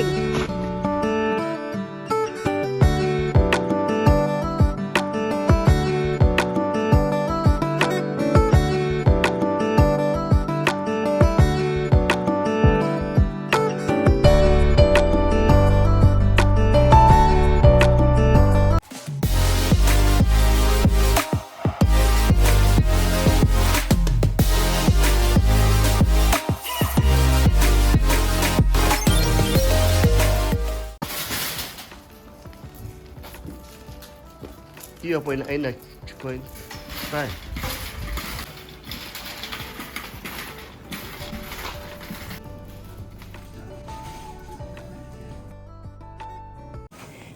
shopping. Hiyo po aina chukua. Right.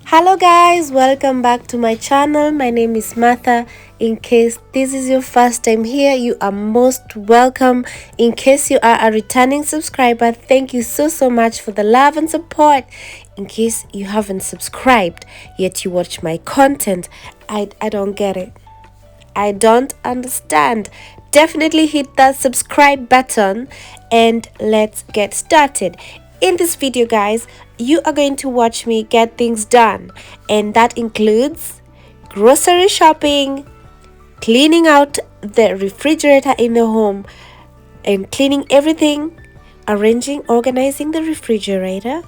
Hello guys, welcome back to my channel. My name is Martha. In case this is your first time here, you are most welcome. In case you are a returning subscriber, thank you so much for the love and support. In case you haven't subscribed yet you watch my content, I don't get it. I don't understand. Definitely hit that subscribe button and let's get started. In this video guys, you are going to watch me get things done, and that includes grocery shopping, cleaning out the refrigerator in the home and cleaning everything, arranging, organizing the refrigerator,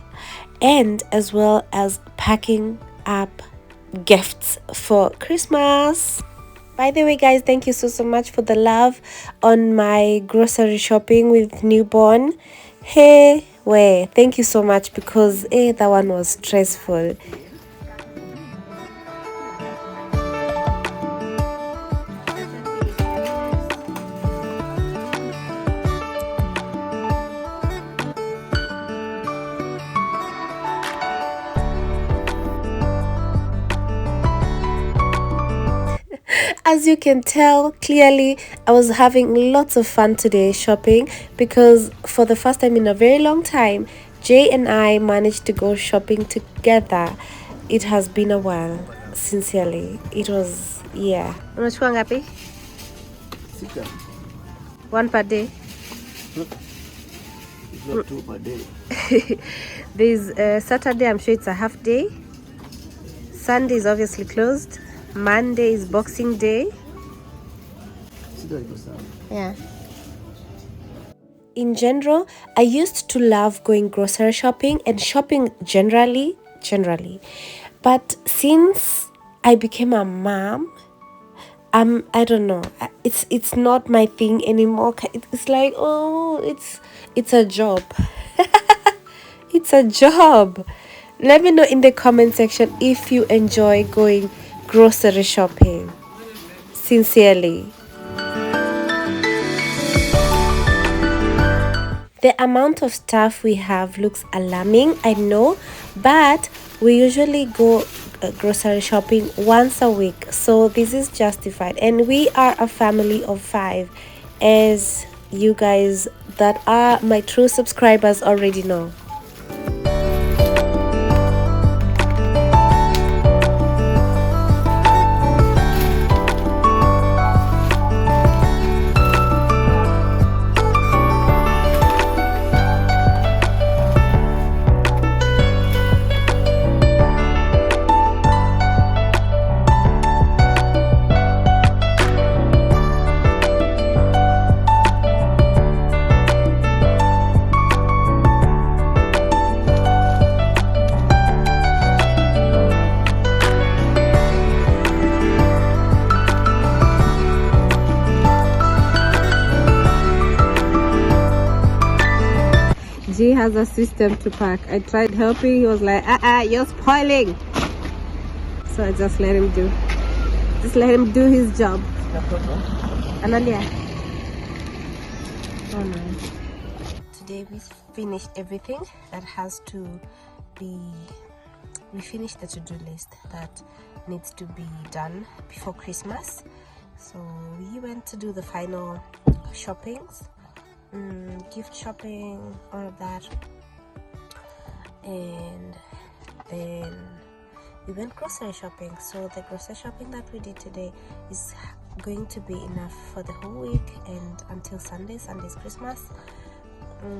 and as well as packing up gifts for Christmas. By the way guys, thank you so much for the love on my grocery shopping with newborn. Hey, way, thank you so much, because that one was stressful. As you can tell clearly, I was having lots of fun today shopping, because for the first time in a very long time, Jay and I managed to go shopping together. It has been a while, sincerely. It was, yeah. Unachukua ngapi? Sika. One per day? It's not 2 per day. There's Saturday, I'm sure it's a half day. Sunday is obviously closed. Monday is Boxing Day. Yeah. In general, I used to love going grocery shopping and shopping generally. But since I became a mom, I don't know. It's not my thing anymore. It's like, oh, it's a job. It's a job. Let me know in the comment section if you enjoy going grocery shopping. Sincerely. The amount of stuff we have looks alarming, I know, but we usually go grocery shopping once a week, so this is justified. And we are a family of 5, as you guys that are my true subscribers already know. G has a system to pack. I tried helping, he was like, you're spoiling. So I just let him do his job. Analia. Oh nice. Today we finished everything that has to be, we finished the to-do list that needs to be done before Christmas. So we went to do the final shoppings, gift shopping, all of that, and then we went grocery shopping. So the grocery shopping that we did today is going to be enough for the whole week and until Sunday. Sunday's Christmas.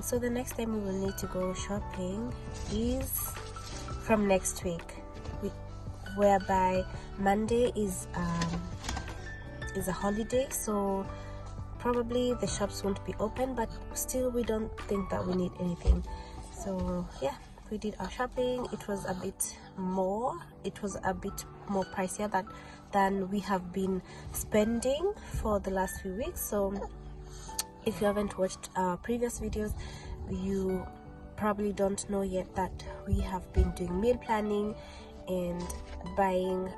So the next time we will need to go shopping is from next week, whereby Monday is a holiday, so probably the shops won't be open, but still we don't think that we need anything. So yeah, we did our shopping. It was a bit more pricier than we have been spending for the last few weeks. So if you haven't watched our previous videos, you probably don't know yet that we have been doing meal planning and buying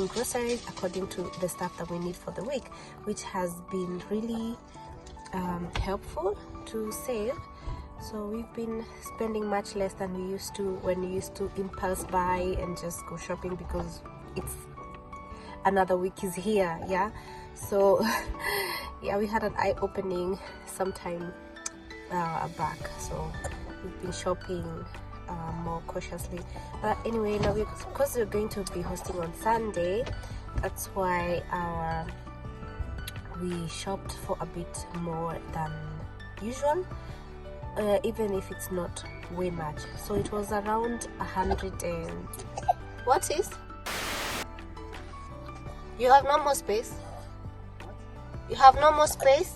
groceries according to the stuff that we need for the week, which has been really helpful to save. So we've been spending much less than we used to when we used to impulse buy and just go shopping because it's another week is here. Yeah, so yeah, we had an eye-opening sometime back. So we've been shopping more cautiously. But anyway, now because we're going to be hosting on Sunday, that's why we shopped for a bit more than usual, even if it's not way much. So it was around 100 and what is? You have no more space? You have no more space?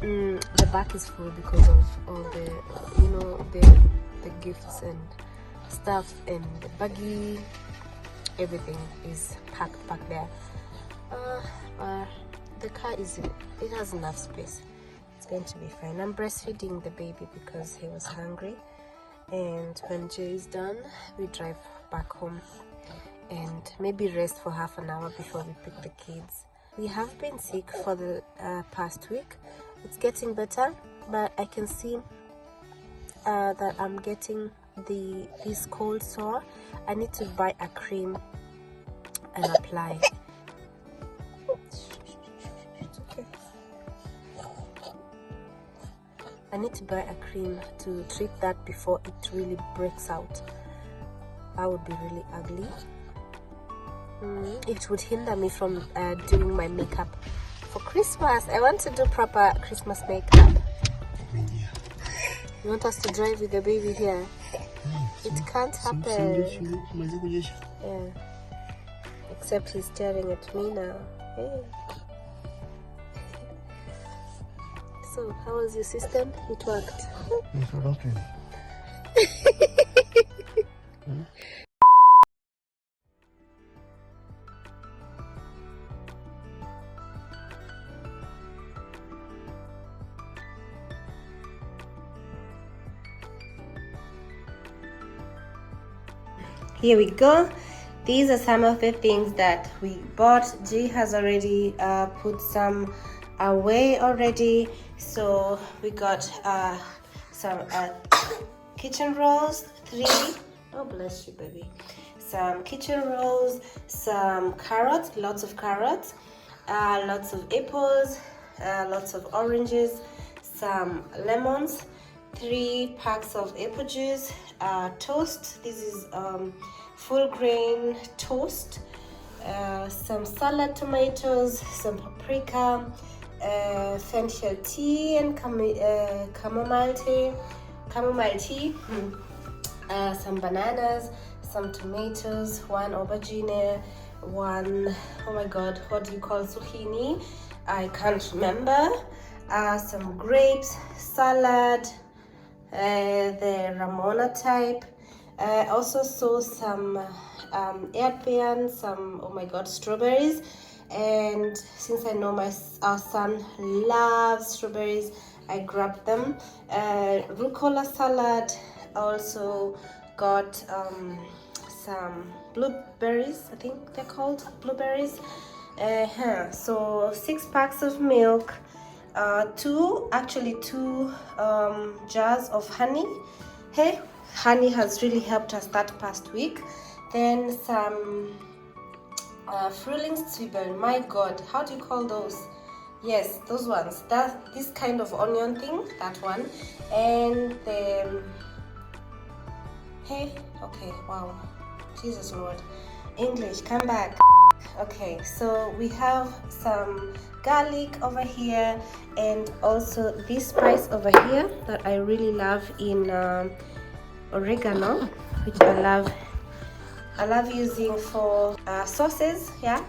The back is full because of all the, you know, the gifts and stuff, and the buggy, everything is packed back there. The car it has enough space. It's going to be fine. I'm breastfeeding the baby because he was hungry, and when Jay is done, we drive back home and maybe rest for half an hour before we pick the kids. We have been sick for the past week. It's getting better, but I can see that I'm getting this cold sore. I need to buy a cream and apply. It's okay. I need to buy a cream to treat that before it really breaks out. That would be really ugly. It would hinder me from doing my makeup for Christmas. I want to do proper Christmas makeup. You want us to drive with the baby here? It can't happen. Yeah. Except he's staring at me now. Hey. So, how was your system? It worked. It's working. Here we go. These are some of the things that we bought. G has already put some away already. So we got some kitchen rolls, 3. Oh, bless you, baby. Some kitchen rolls, some carrots, lots of carrots, lots of apples, lots of oranges, some lemons, 3 packs of apple juice, toast. This is full grain toast, some salad tomatoes, some paprika, fenchel tea and chamomile tea, some bananas, some tomatoes, 1 aubergine, 1, oh my god, what do you call zucchini? I can't remember. Some grapes, salad, the Ramona type. I also saw some erdbeeren, some, oh my god, strawberries. And since I know our son loves strawberries, I grabbed them. Rucola salad. Also got some blueberries, I think they're called blueberries. So 6 packs of milk, 2 jars of honey. Hey, honey has really helped us that past week. Then some Frühlingszwiebeln. My god, how do you call those? Yes, those ones. This kind of onion thing, that one. And the hey, okay, wow, Jesus Lord, English, come back. Okay, so we have some garlic over here, and also this spice over here that I really love in oregano, which I love using for sauces. Yeah,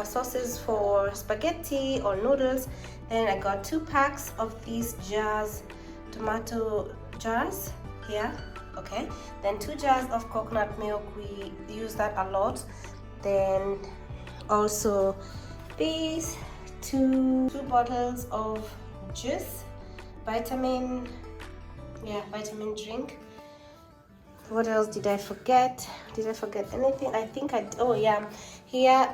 sauces for spaghetti or noodles. Then I got 2 packs of these jars, tomato jars here. Okay, then 2 jars of coconut milk. We use that a lot. Then also these two bottles of juice, vitamin drink. What else did I forget? Did I forget anything? I think oh yeah, here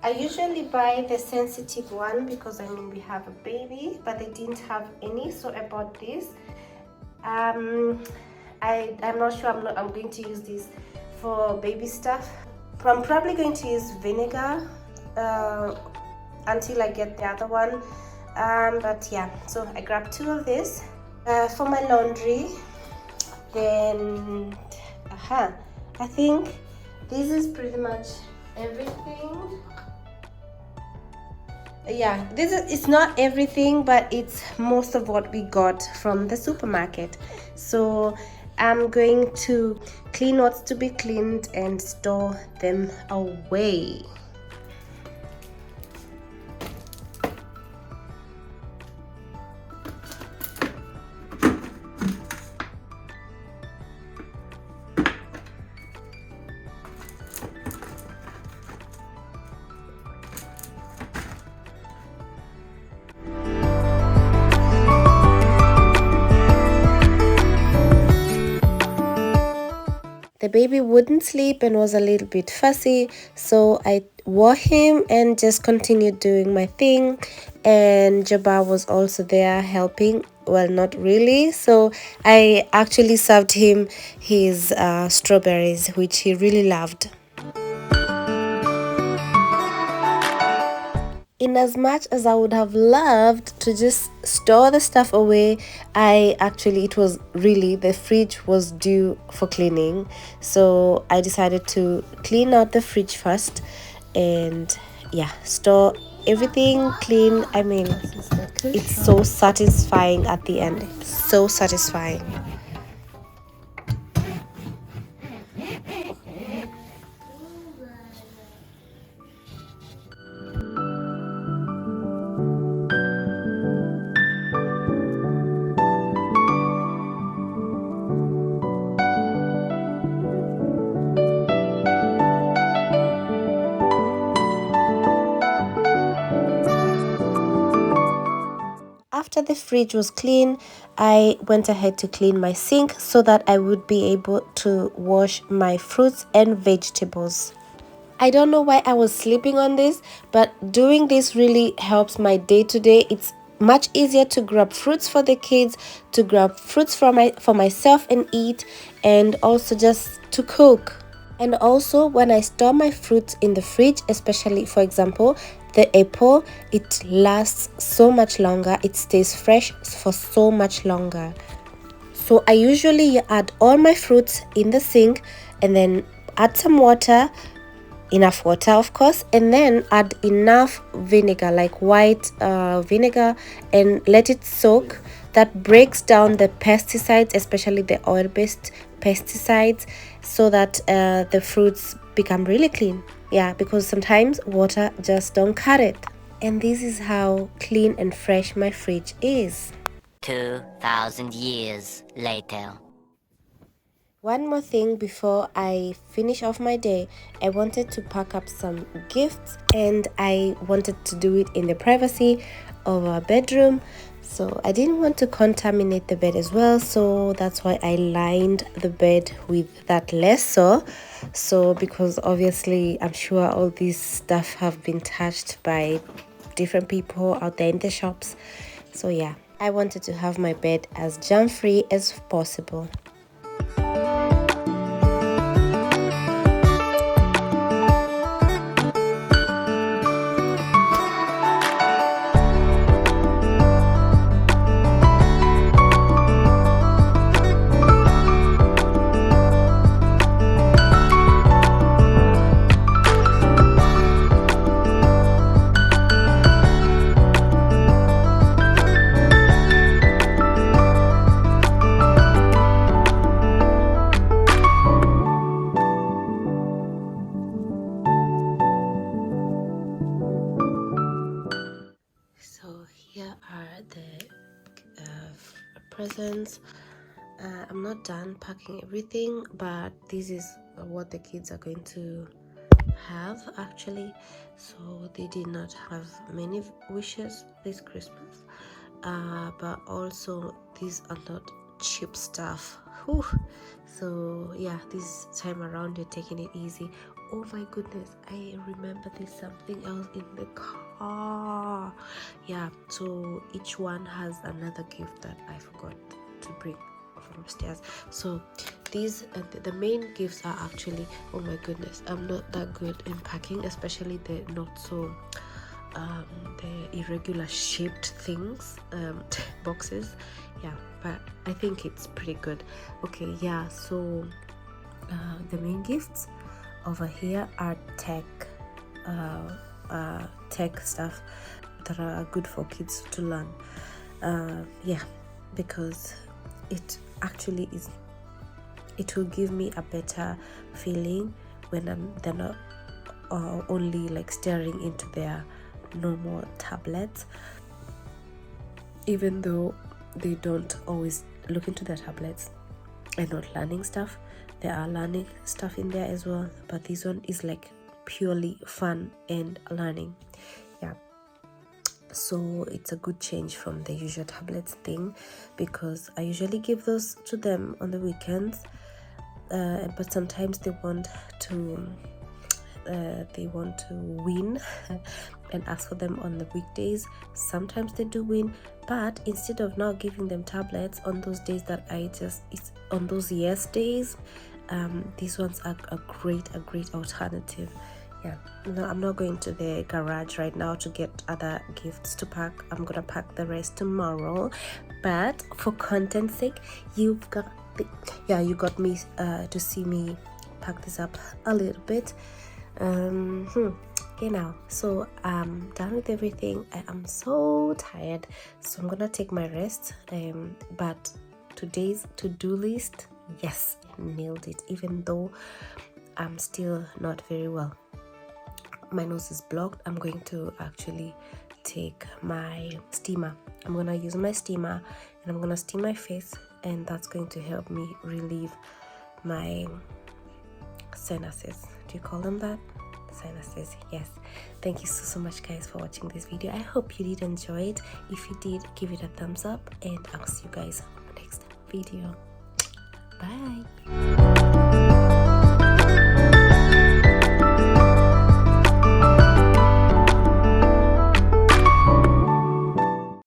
I usually buy the sensitive one because I mean we have a baby, but they didn't have any, so I bought this. I'm not sure I'm going to use this for baby stuff. I'm probably going to use vinegar until I get the other one, but yeah, so I grabbed 2 of this for my laundry. Then I think this is pretty much everything. Yeah, it's not everything, but it's most of what we got from the supermarket. So I'm going to clean what's to be cleaned and store them away. The baby wouldn't sleep and was a little bit fussy, so I wore him and just continued doing my thing. And Jabbar was also there helping. Well, not really. So I actually served him his strawberries, which he really loved. In as much as I would have loved to just store the stuff away, the fridge was due for cleaning. So I decided to clean out the fridge first and yeah, store everything clean. I mean, it's so satisfying at the end. So satisfying. After the fridge was clean, I went ahead to clean my sink so that I would be able to wash my fruits and vegetables. I don't know why I was sleeping on this, but doing this really helps my day-to-day. It's much easier to grab fruits for the kids, to grab fruits for myself and eat, and also just to cook. And also when I store my fruits in the fridge, especially for example the apple, it lasts so much longer, it stays fresh for so much longer. So I usually add all my fruits in the sink and then add some water, enough water of course, and then add enough vinegar, like white vinegar, and let it soak. That breaks down the pesticides, especially the oil-based pesticides, so that the fruits become really clean. Yeah, because sometimes water just don't cut it. And this is how clean and fresh my fridge is. 2,000 years later. One more thing before I finish off my day, I wanted to pack up some gifts, and I wanted to do it in the privacy of our bedroom. So I didn't want to contaminate the bed as well, so that's why I lined the bed with that lasso. So because obviously I'm sure all this stuff have been touched by different people out there in the shops. So yeah, I wanted to have my bed as germ-free as possible. presents. I'm not done packing everything, but this is what the kids are going to have actually. So they did not have many wishes this Christmas, but also these are not cheap stuff. Whew. So yeah, this time around you're taking it easy. Oh my goodness, I remember there's something else in the car. Yeah, so each one has another gift that I forgot to bring from upstairs. So these the main gifts are actually, oh my goodness, I'm not that good in packing, especially the not so the irregular shaped things, boxes. Yeah, but I think it's pretty good. Okay, yeah, so the main gifts over here are tech stuff that are good for kids to learn. Yeah, because it actually is, it will give me a better feeling when they're not only like staring into their normal tablets. Even though they don't always look into their tablets and not learning stuff, there are learning stuff in there as well, but this one is like purely fun and learning. Yeah, so it's a good change from the usual tablets thing, because I usually give those to them on the weekends, but sometimes they want to win and ask for them on the weekdays. Sometimes they do win, but instead of now giving them tablets on those days that it's on those yes days, these ones are a great alternative. Yeah, no, I'm not going to the garage right now to get other gifts to pack. I'm gonna pack the rest tomorrow, but for content's sake, you got me to see me pack this up a little bit. Okay, now, so I'm done with everything. I am so tired, so I'm gonna take my rest. But today's to-do list, yes, nailed it, even though I'm still not very well. My nose is blocked. I'm going to actually take my steamer. I'm gonna use my steamer and I'm gonna steam my face, and that's going to help me relieve my sinuses. Do you call them that? Sinuses, yes. Thank you so much guys for watching this video. I hope you did enjoy it. If you did, give it a thumbs up, and I'll see you guys on the next video. Bye.